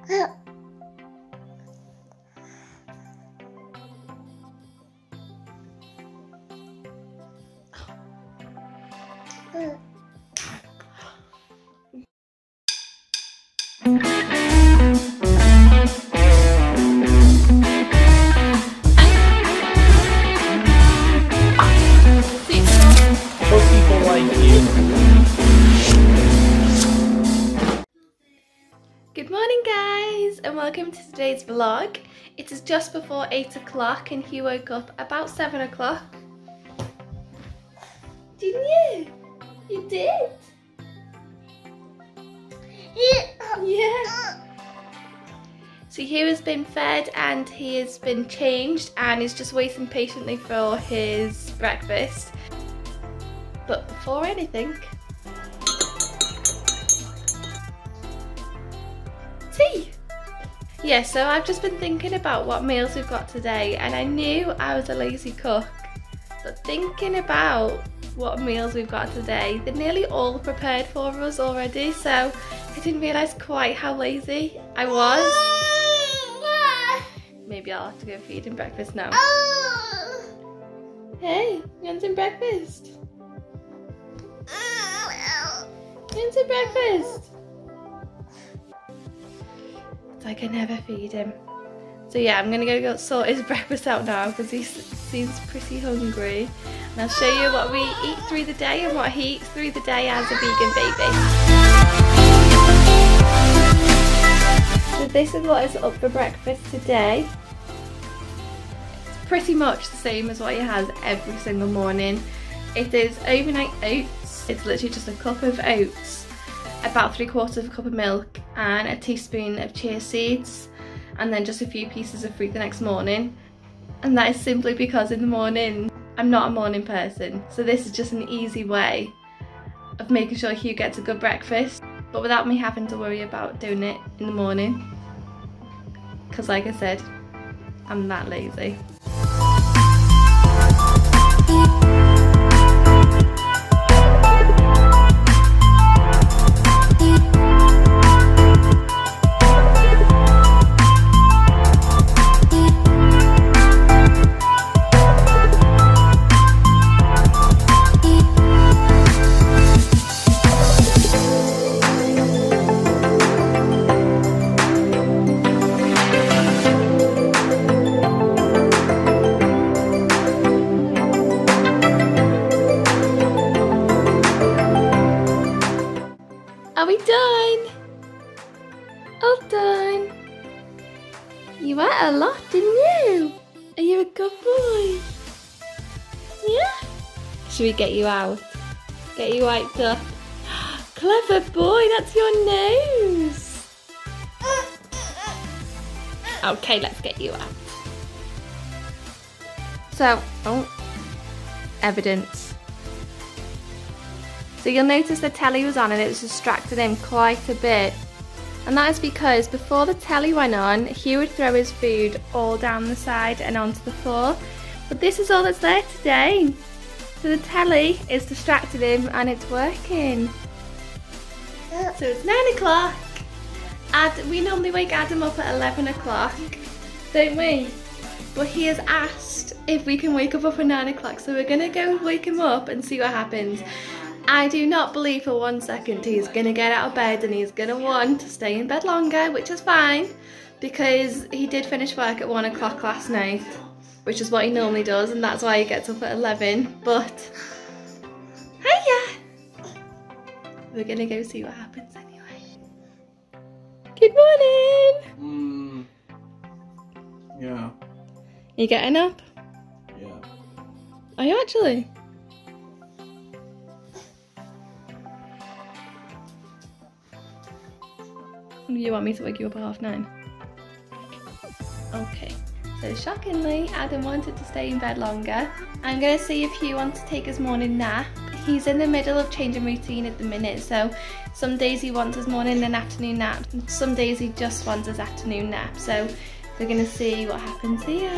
Good morning guys, and welcome to today's vlog. It is just before 8 o'clock and he woke up about 7 o'clock. Didn't you? You did? Yeah. So he has been fed and he has been changed and is just waiting patiently for his breakfast. But before anything, tea! Yeah, so I've just been thinking about what meals we've got today, and I knew I was a lazy cook, but thinking about what meals we've got today, they're nearly all prepared for us already, so I didn't realise quite how lazy I was. Maybe I'll have to go feed him breakfast now. Hey, you want some breakfast? You want some breakfast? Like I never feed him. So yeah, I'm gonna go sort his breakfast out now because he seems pretty hungry. And I'll show you what we eat through the day and what he eats through the day as a vegan baby. So this is what is up for breakfast today. It's pretty much the same as what he has every single morning. It is overnight oats. It's literally just a cup of oats, about 3/4 cup of milk and a teaspoon of chia seeds, and then just a few pieces of fruit the next morning. And that is simply because in the morning I'm not a morning person, so this is just an easy way of making sure Hugh gets a good breakfast, but without me having to worry about doing it in the morning, because like I said, I'm that lazy. Are we done? All done. You ate a lot, didn't you? Are you a good boy? Yeah? Should we get you out? Get you wiped up? Clever boy, that's your nose. Okay, let's get you out. So, evidence. So you'll notice the telly was on and it was distracting him quite a bit. And that is because before the telly went on, he would throw his food all down the side and onto the floor. But this is all that's there today. So the telly is distracting him and it's working. So it's 9 o'clock. We normally wake Adam up at 11 o'clock, don't we? But he has asked if we can wake up at 9 o'clock, so we're gonna go wake him up and see what happens. I do not believe for 1 second he's gonna get out of bed and he's gonna want to stay in bed longer, which is fine because he did finish work at 1 o'clock last night, which is what he normally does, and that's why he gets up at 11. But hiya! We're gonna go see what happens anyway. Good morning! Yeah. You getting up? Yeah. Are you actually? You want me to wake you up at 9:30? Okay, so shockingly, Adam wanted to stay in bed longer. I'm gonna see if he wants to take his morning nap. He's in the middle of changing routine at the minute, so some days he wants his morning and afternoon nap, and some days he just wants his afternoon nap. So we're gonna see what happens here.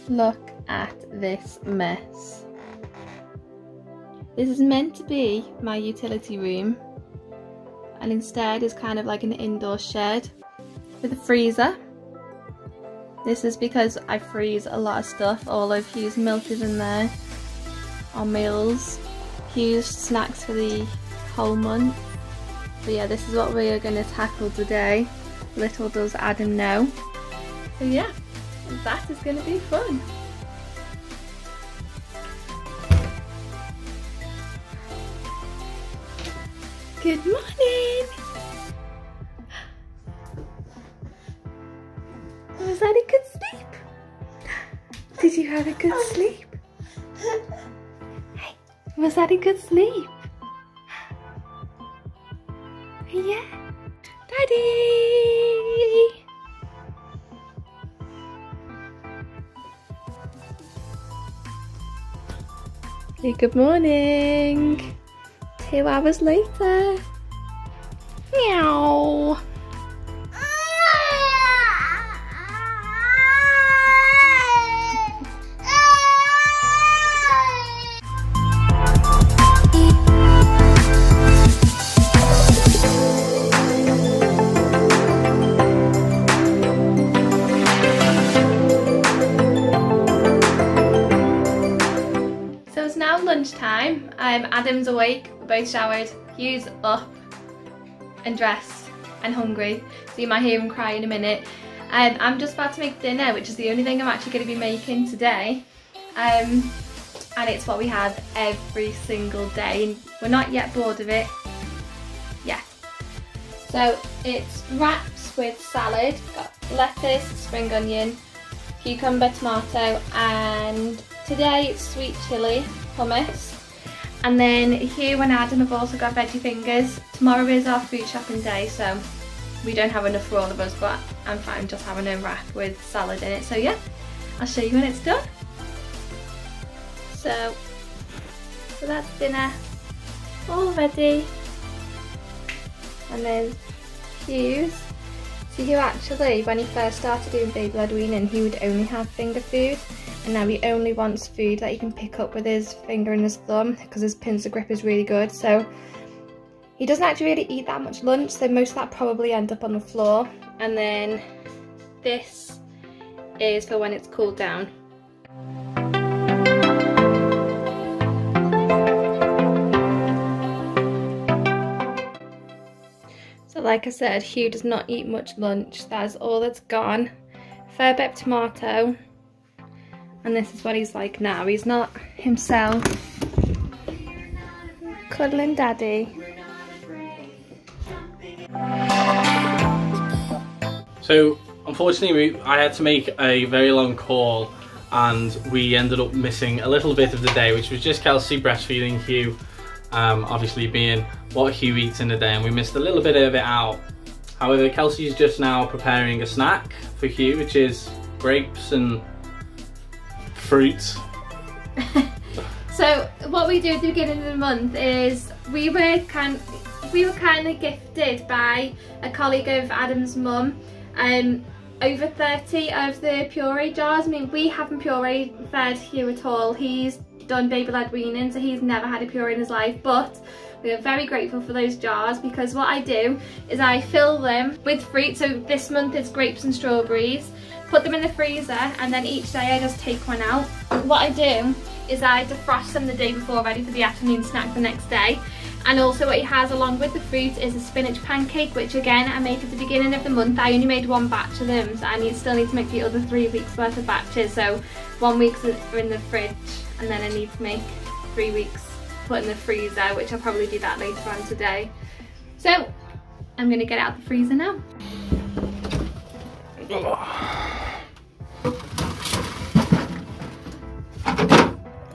Look at this mess. This is meant to be my utility room, and instead is kind of like an indoor shed with a freezer. This is because I freeze a lot of stuff. All of Hugh's milk is in there, our meals, Hugh's snacks for the whole month. But yeah, this is what we are going to tackle today. Little does Adam know. So yeah, that is going to be fun. Good morning! Was that a good sleep? Did you have a good sleep? Hey, was that a good sleep? Yeah. Daddy! Hey, good morning. 2 hours later. Meow. Lunchtime. Adam's awake, we're both showered, Hugh's up and dressed and hungry, so you might hear him cry in a minute. I'm just about to make dinner, which is the only thing I'm actually going to be making today, and it's what we have every single day, and we're not yet bored of it. Yeah. So it's wraps with salad, got lettuce, spring onion, cucumber, tomato, and today it's sweet chilli hummus. And then Hugh and Adam have also got veggie fingers. Tomorrow is our food shopping day, so we don't have enough for all of us, but I'm fine just having a wrap with salad in it. So yeah, I'll show you when it's done. So that's dinner all ready. And then Hugh's. So Hugh actually, when he first started doing baby led weaning, he would only have finger food. And now he only wants food that he can pick up with his finger and his thumb, because his pincer grip is really good. So he doesn't actually really eat that much lunch, so most of that probably end up on the floor. And then this is for when it's cooled down. So like I said, Hugh does not eat much lunch. That is all that's gone. Fair bit of tomato. And this is what he's like now. He's not himself. Cuddling daddy. So unfortunately I had to make a very long call, and we ended up missing a little bit of the day, which was just Kelsey breastfeeding Hugh, obviously being what Hugh eats in a day, and we missed a little bit of it out. However, Kelsey's just now preparing a snack for Hugh, which is grapes and fruit. So what we do at the beginning of the month is we were kind of gifted by a colleague of Adam's mum over 30 of the puree jars. I mean, we haven't puree fed Hugh at all. He's done baby led weaning, so he's never had a puree in his life, but we are very grateful for those jars, because what I do is I fill them with fruit. So this month it's grapes and strawberries. Put them in the freezer, and then each day I just take one out. What I do is I defrost them the day before, ready for the afternoon snack the next day. And also what he has along with the fruit is a spinach pancake, which again I make at the beginning of the month. I only made 1 batch of them, so I still need to make the other 3 weeks worth of batches. So 1 week's are in the fridge, and then I need to make 3 weeks put in the freezer, which I'll probably do that later on today. So I'm gonna get out the freezer now.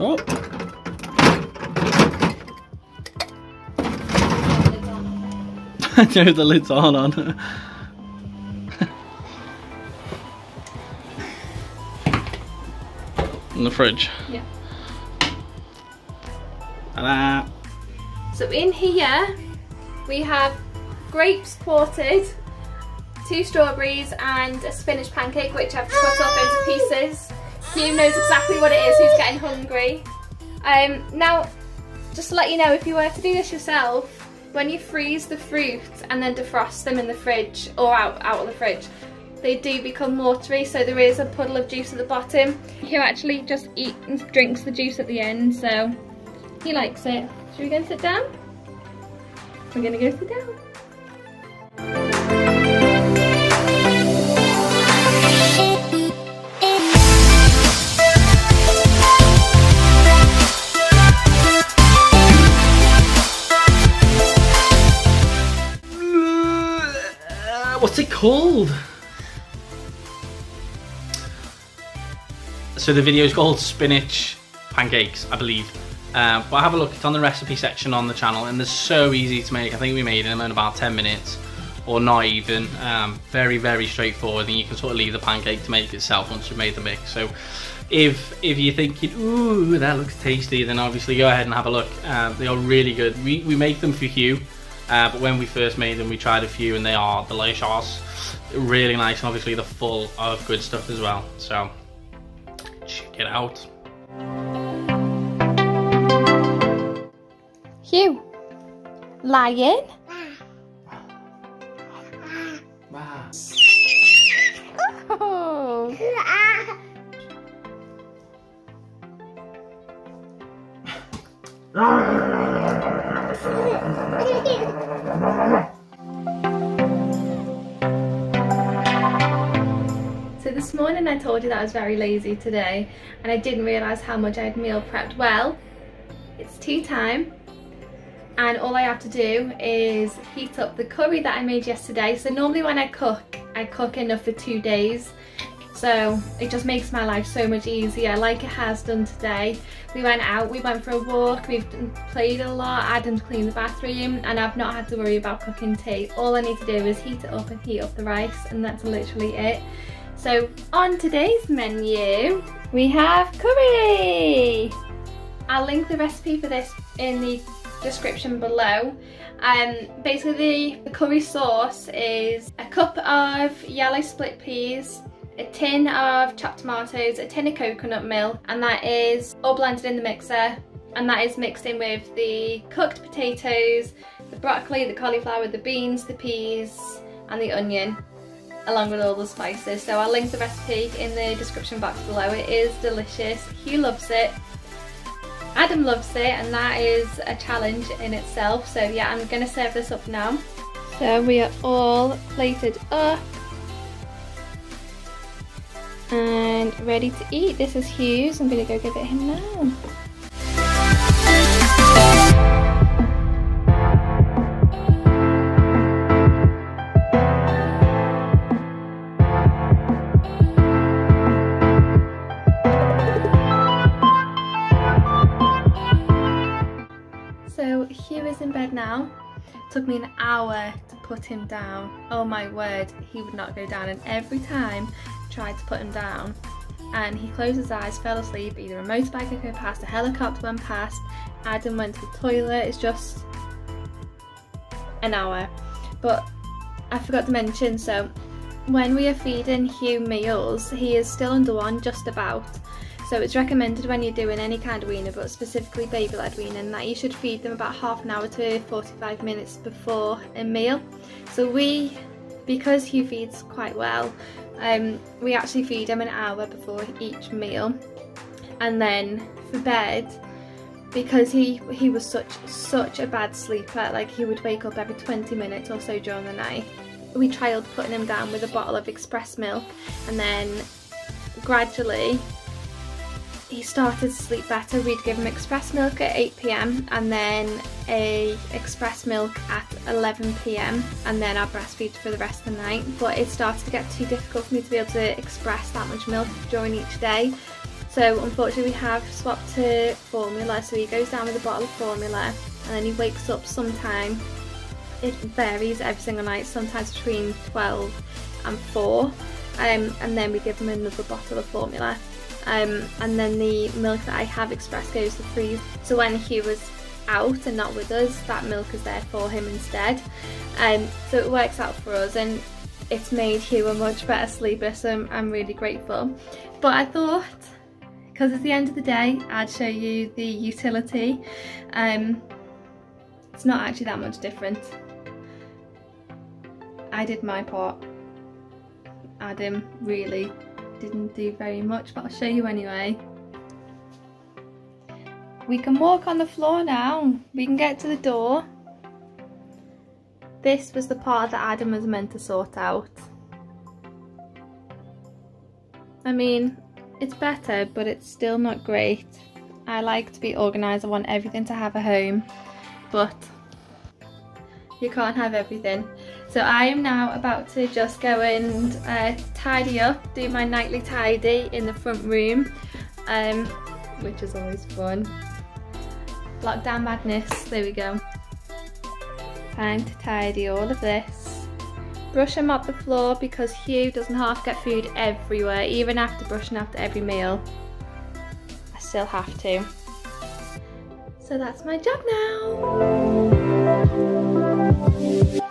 Oh. No, the lids aren't on. In the fridge. Yeah. Ta-da. So in here we have grapes quartered, 2 strawberries and a spinach pancake, which I've cut up into pieces. Hugh knows exactly what it is, who's getting hungry. Now, just to let you know, if you were to do this yourself, when you freeze the fruit and then defrost them in the fridge, or out of the fridge, they do become watery, so there is a puddle of juice at the bottom. Hugh actually just eats and drinks the juice at the end, so he likes it. Should we go and sit down? We're gonna go sit down. What's it called? So the video is called Spinach Pancakes, I believe. But have a look, it's on the recipe section on the channel, and they're so easy to make. I think we made them in about 10 minutes, or not even. Very, very straightforward, and you can sort of leave the pancake to make itself once you've made the mix. So if you're thinking, ooh, that looks tasty, then obviously go ahead and have a look. They are really good. We make them for Hugh. But when we first made them, we tried a few and they are delicious. Really nice, and obviously they're full of good stuff as well. So check it out. Hugh, lion. Oh. So this morning I told you that I was very lazy today, and I didn't realise how much I had meal prepped. Well, it's tea time, and all I have to do is heat up the curry that I made yesterday. So normally when I cook enough for 2 days. So it just makes my life so much easier, like it has done today. We went out, we went for a walk, we've played a lot, Adam's cleaned the bathroom, and I've not had to worry about cooking tea. All I need to do is heat it up and heat up the rice, and that's literally it. So on today's menu, we have curry. I'll link the recipe for this in the description below. Basically the curry sauce is a cup of yellow split peas, a tin of chopped tomatoes, a tin of coconut milk, and that is all blended in the mixer, and that is mixed in with the cooked potatoes, the broccoli, the cauliflower, the beans, the peas and the onion, along with all the spices. So I'll link the recipe in the description box below. It is delicious. Hugh loves it, Adam loves it, and that is a challenge in itself. So yeah, I'm going to serve this up now. So we are all plated up and ready to eat. This is Hugh's. I'm going to go give it him now. So Hugh is in bed now. It took me an hour to put him down. Oh my word, he would not go down, and every time I tried to put him down and he closed his eyes, fell asleep. Either a motorbike would go past, a helicopter went past, Adam went to the toilet. It's just an hour. But I forgot to mention, so when we are feeding Hugh meals, he is still under one, just about. So it's recommended when you're doing any kind of weaner, but specifically baby-led weaning, that you should feed them about half an hour to 45 minutes before a meal. So because Hugh feeds quite well, we actually feed him an hour before each meal. And then for bed, because he was such a bad sleeper, like he would wake up every 20 minutes or so during the night, we trialled putting him down with a bottle of express milk, and then gradually he started to sleep better. We'd give him express milk at 8 PM and then a express milk at 11 PM, and then I'd breastfeed for the rest of the night. But it started to get too difficult for me to be able to express that much milk during each day. So unfortunately we have swapped to formula. So he goes down with a bottle of formula, and then he wakes up sometime. It varies every single night, sometimes between 12 and 4. And then we give him another bottle of formula. And then the milk that I have expressed goes to freeze. So when he was out and not with us, that milk is there for him instead. So it works out for us, and it's made Hugh a much better sleeper, so I'm really grateful. But I thought because it's the end of the day, I'd show you the utility. It's not actually that much different. I did my part. Adam really didn't do very much, but I'll show you anyway. We can walk on the floor now. We can get to the door. This was the part that Adam was meant to sort out. I mean, it's better, but it's still not great. I like to be organised. I want everything to have a home, but you can't have everything. So I am now about to just go and tidy up, do my nightly tidy in the front room, which is always fun. Lockdown madness, there we go. Time to tidy all of this. Brush and mop the floor because Hugh doesn't half get food everywhere, even after brushing after every meal. I still have to. So that's my job now.